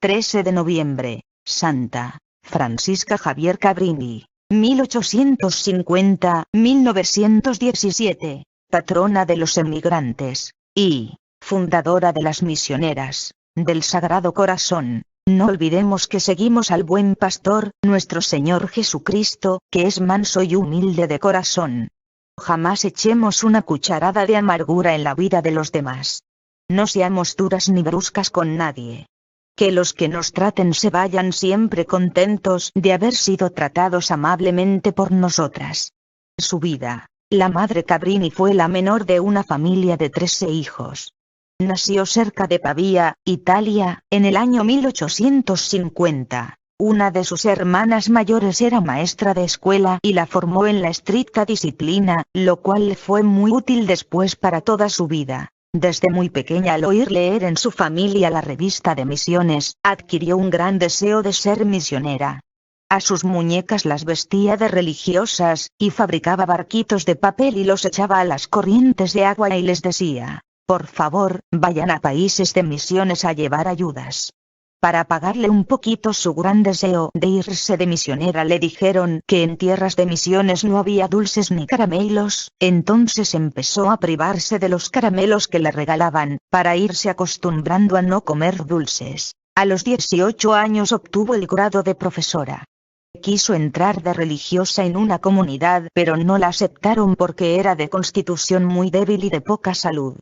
13 de noviembre, Santa Francisca Javier Cabrini, 1850-1917, patrona de los emigrantes, y fundadora de las misioneras del Sagrado Corazón. No olvidemos que seguimos al buen pastor, nuestro Señor Jesucristo, que es manso y humilde de corazón. Jamás echemos una cucharada de amargura en la vida de los demás. No seamos duras ni bruscas con nadie. Que los que nos traten se vayan siempre contentos de haber sido tratados amablemente por nosotras. Su vida. La madre Cabrini fue la menor de una familia de 13 hijos. Nació cerca de Pavía, Italia, en el año 1850. Una de sus hermanas mayores era maestra de escuela y la formó en la estricta disciplina, lo cual le fue muy útil después para toda su vida. Desde muy pequeña, al oír leer en su familia la revista de misiones, adquirió un gran deseo de ser misionera. A sus muñecas las vestía de religiosas, y fabricaba barquitos de papel y los echaba a las corrientes de agua y les decía: por favor, vayan a países de misiones a llevar ayudas. Para pagarle un poquito su gran deseo de irse de misionera, le dijeron que en tierras de misiones no había dulces ni caramelos, entonces empezó a privarse de los caramelos que le regalaban, para irse acostumbrando a no comer dulces. A los 18 años obtuvo el grado de profesora. Quiso entrar de religiosa en una comunidad, pero no la aceptaron porque era de constitución muy débil y de poca salud.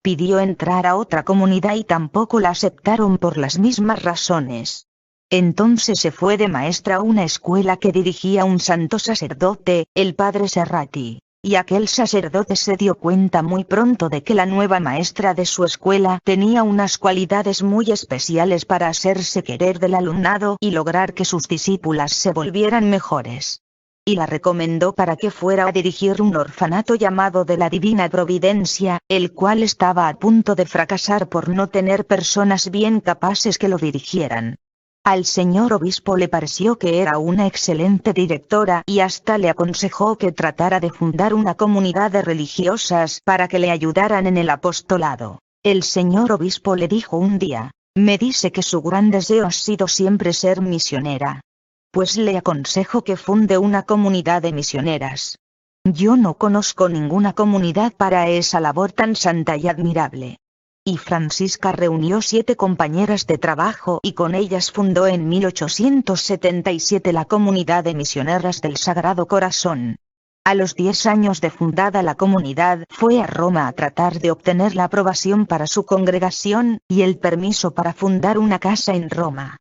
Pidió entrar a otra comunidad y tampoco la aceptaron por las mismas razones. Entonces se fue de maestra a una escuela que dirigía un santo sacerdote, el padre Serrati, y aquel sacerdote se dio cuenta muy pronto de que la nueva maestra de su escuela tenía unas cualidades muy especiales para hacerse querer del alumnado y lograr que sus discípulas se volvieran mejores. Y la recomendó para que fuera a dirigir un orfanato llamado de la Divina Providencia, el cual estaba a punto de fracasar por no tener personas bien capaces que lo dirigieran. Al señor obispo le pareció que era una excelente directora y hasta le aconsejó que tratara de fundar una comunidad de religiosas para que le ayudaran en el apostolado. El señor obispo le dijo un día: me dice que su gran deseo ha sido siempre ser misionera. Pues le aconsejo que funde una comunidad de misioneras. Yo no conozco ninguna comunidad para esa labor tan santa y admirable. Y Francisca reunió 7 compañeras de trabajo y con ellas fundó en 1877 la comunidad de misioneras del Sagrado Corazón. A los 10 años de fundada la comunidad, fue a Roma a tratar de obtener la aprobación para su congregación, y el permiso para fundar una casa en Roma.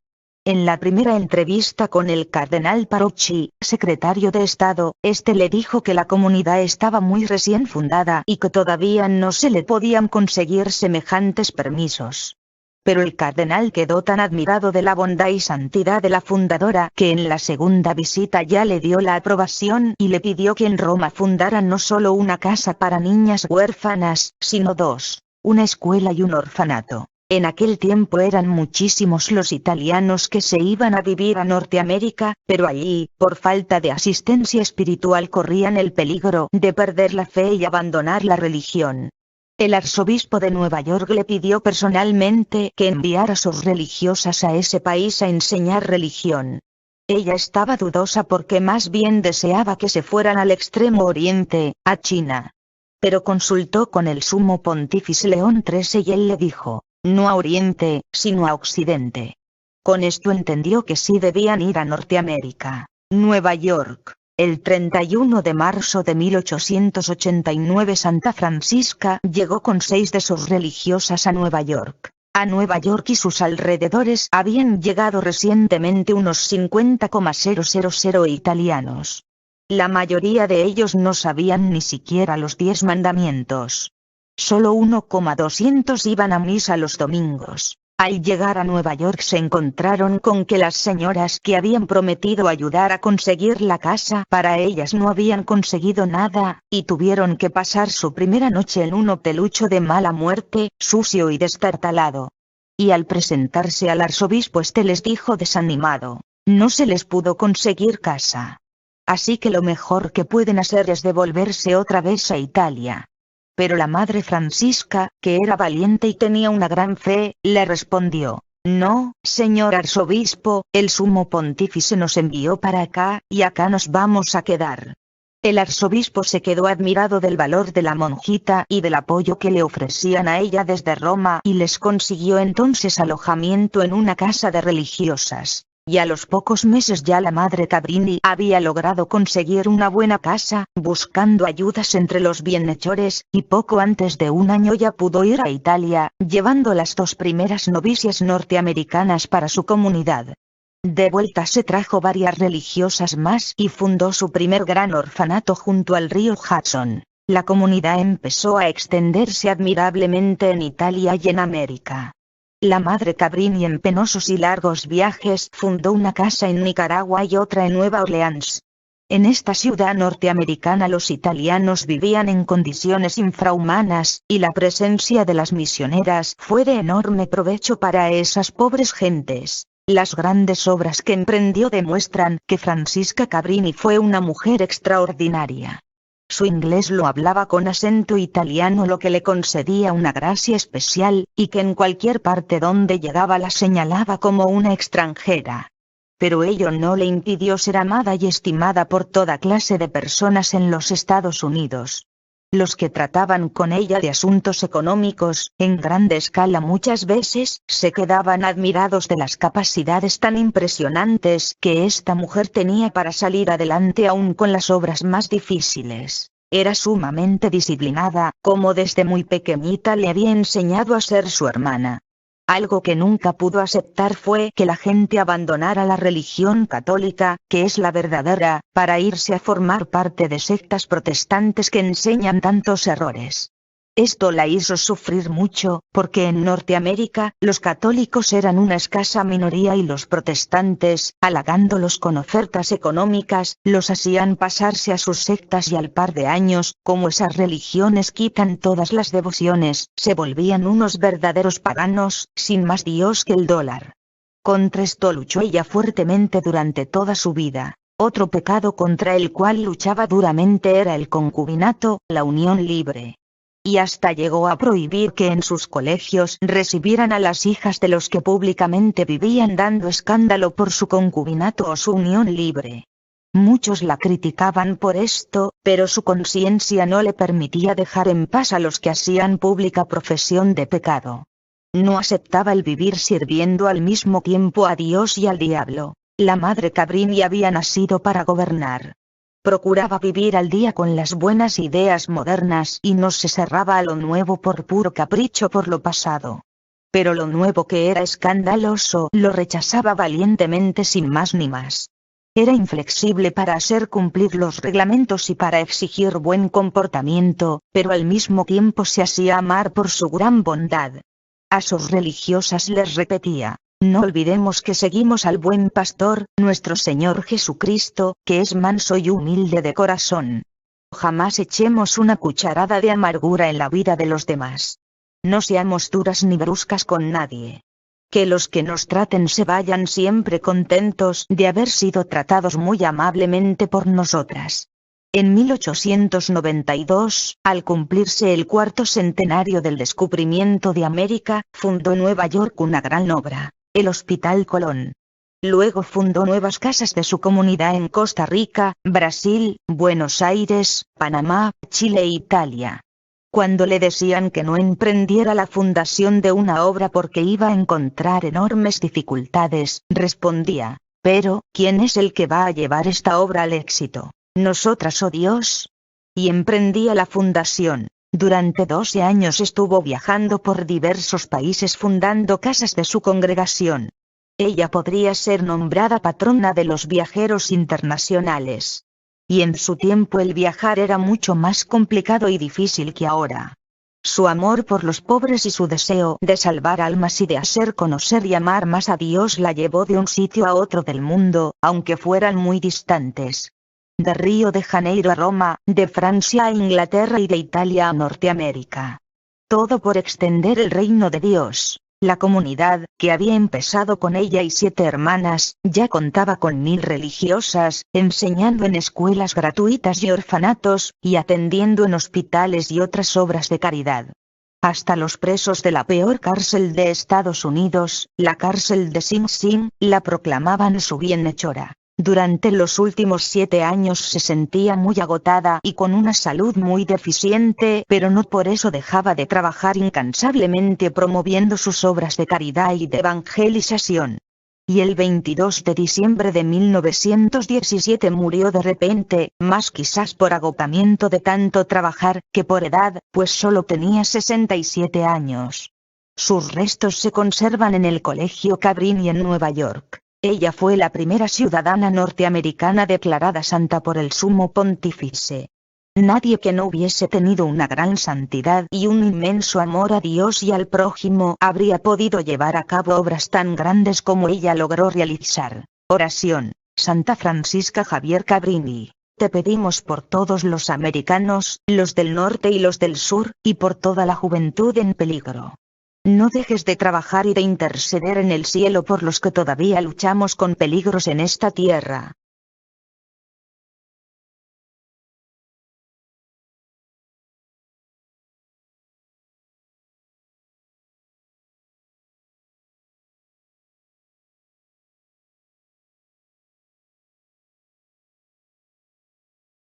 En la primera entrevista con el cardenal Parocchi, secretario de Estado, este le dijo que la comunidad estaba muy recién fundada y que todavía no se le podían conseguir semejantes permisos. Pero el cardenal quedó tan admirado de la bondad y santidad de la fundadora que en la segunda visita ya le dio la aprobación y le pidió que en Roma fundara no solo una casa para niñas huérfanas, sino 2, una escuela y un orfanato. En aquel tiempo eran muchísimos los italianos que se iban a vivir a Norteamérica, pero allí, por falta de asistencia espiritual, corrían el peligro de perder la fe y abandonar la religión. El arzobispo de Nueva York le pidió personalmente que enviara a sus religiosas a ese país a enseñar religión. Ella estaba dudosa porque más bien deseaba que se fueran al extremo oriente, a China. Pero consultó con el sumo pontífice León XIII y él le dijo: no a Oriente, sino a Occidente. Con esto entendió que sí debían ir a Norteamérica. Nueva York. El 31 de marzo de 1889 Santa Francisca llegó con 6 de sus religiosas a Nueva York. A Nueva York y sus alrededores habían llegado recientemente unos 50,000 italianos. La mayoría de ellos no sabían ni siquiera los 10 mandamientos. Solo 1,200 iban a misa los domingos. Al llegar a Nueva York se encontraron con que las señoras que habían prometido ayudar a conseguir la casa para ellas no habían conseguido nada, y tuvieron que pasar su primera noche en un hotelucho de mala muerte, sucio y destartalado. Y al presentarse al arzobispo este les dijo desanimado: no se les pudo conseguir casa. Así que lo mejor que pueden hacer es devolverse otra vez a Italia. Pero la madre Francisca, que era valiente y tenía una gran fe, le respondió: No, señor arzobispo, el sumo pontífice nos envió para acá, y acá nos vamos a quedar. El arzobispo se quedó admirado del valor de la monjita y del apoyo que le ofrecían a ella desde Roma y les consiguió entonces alojamiento en una casa de religiosas. Y a los pocos meses ya la madre Cabrini había logrado conseguir una buena casa, buscando ayudas entre los bienhechores, y poco antes de un año ya pudo ir a Italia, llevando las 2 primeras novicias norteamericanas para su comunidad. De vuelta se trajo varias religiosas más y fundó su primer gran orfanato junto al río Hudson. La comunidad empezó a extenderse admirablemente en Italia y en América. La madre Cabrini en penosos y largos viajes fundó una casa en Nicaragua y otra en Nueva Orleans. En esta ciudad norteamericana los italianos vivían en condiciones infrahumanas, y la presencia de las misioneras fue de enorme provecho para esas pobres gentes. Las grandes obras que emprendió demuestran que Francisca Cabrini fue una mujer extraordinaria. Su inglés lo hablaba con acento italiano, lo que le concedía una gracia especial, y que en cualquier parte donde llegaba la señalaba como una extranjera. Pero ello no le impidió ser amada y estimada por toda clase de personas en los Estados Unidos. Los que trataban con ella de asuntos económicos, en grande escala muchas veces, se quedaban admirados de las capacidades tan impresionantes que esta mujer tenía para salir adelante aún con las obras más difíciles. Era sumamente disciplinada, como desde muy pequeñita le había enseñado a ser su hermana. Algo que nunca pudo aceptar fue que la gente abandonara la religión católica, que es la verdadera, para irse a formar parte de sectas protestantes que enseñan tantos errores. Esto la hizo sufrir mucho, porque en Norteamérica, los católicos eran una escasa minoría y los protestantes, halagándolos con ofertas económicas, los hacían pasarse a sus sectas y al par de años, como esas religiones quitan todas las devociones, se volvían unos verdaderos paganos, sin más Dios que el dólar. Contra esto luchó ella fuertemente durante toda su vida. Otro pecado contra el cual luchaba duramente era el concubinato, la unión libre. Y hasta llegó a prohibir que en sus colegios recibieran a las hijas de los que públicamente vivían dando escándalo por su concubinato o su unión libre. Muchos la criticaban por esto, pero su conciencia no le permitía dejar en paz a los que hacían pública profesión de pecado. No aceptaba el vivir sirviendo al mismo tiempo a Dios y al diablo. La madre Cabrini había nacido para gobernar. Procuraba vivir al día con las buenas ideas modernas y no se cerraba a lo nuevo por puro capricho por lo pasado. Pero lo nuevo que era escandaloso lo rechazaba valientemente sin más ni más. Era inflexible para hacer cumplir los reglamentos y para exigir buen comportamiento, pero al mismo tiempo se hacía amar por su gran bondad. A sus religiosas les repetía: no olvidemos que seguimos al buen pastor, nuestro Señor Jesucristo, que es manso y humilde de corazón. Jamás echemos una cucharada de amargura en la vida de los demás. No seamos duras ni bruscas con nadie. Que los que nos traten se vayan siempre contentos de haber sido tratados muy amablemente por nosotras. En 1892, al cumplirse el 4º centenario del descubrimiento de América, fundó en Nueva York una gran obra, el Hospital Colón. Luego fundó nuevas casas de su comunidad en Costa Rica, Brasil, Buenos Aires, Panamá, Chile e Italia. Cuando le decían que no emprendiera la fundación de una obra porque iba a encontrar enormes dificultades, respondía: pero, ¿quién es el que va a llevar esta obra al éxito? ¿Nosotras o Dios? Y emprendía la fundación. Durante 12 años estuvo viajando por diversos países fundando casas de su congregación. Ella podría ser nombrada patrona de los viajeros internacionales. Y en su tiempo el viajar era mucho más complicado y difícil que ahora. Su amor por los pobres y su deseo de salvar almas y de hacer conocer y amar más a Dios la llevó de un sitio a otro del mundo, aunque fueran muy distantes. De Río de Janeiro a Roma, de Francia a Inglaterra y de Italia a Norteamérica. Todo por extender el reino de Dios. La comunidad, que había empezado con ella y 7 hermanas, ya contaba con 1000 religiosas, enseñando en escuelas gratuitas y orfanatos, y atendiendo en hospitales y otras obras de caridad. Hasta los presos de la peor cárcel de Estados Unidos, la cárcel de Sing Sing, la proclamaban su bienhechora. Durante los últimos 7 años se sentía muy agotada y con una salud muy deficiente, pero no por eso dejaba de trabajar incansablemente promoviendo sus obras de caridad y de evangelización. Y el 22 de diciembre de 1917 murió de repente, más quizás por agotamiento de tanto trabajar, que por edad, pues solo tenía 67 años. Sus restos se conservan en el Colegio Cabrini en Nueva York. Ella fue la primera ciudadana norteamericana declarada santa por el Sumo Pontífice. Nadie que no hubiese tenido una gran santidad y un inmenso amor a Dios y al prójimo habría podido llevar a cabo obras tan grandes como ella logró realizar. Oración. Santa Francisca Javier Cabrini, te pedimos por todos los americanos, los del norte y los del sur, y por toda la juventud en peligro. No dejes de trabajar y de interceder en el cielo por los que todavía luchamos con peligros en esta tierra.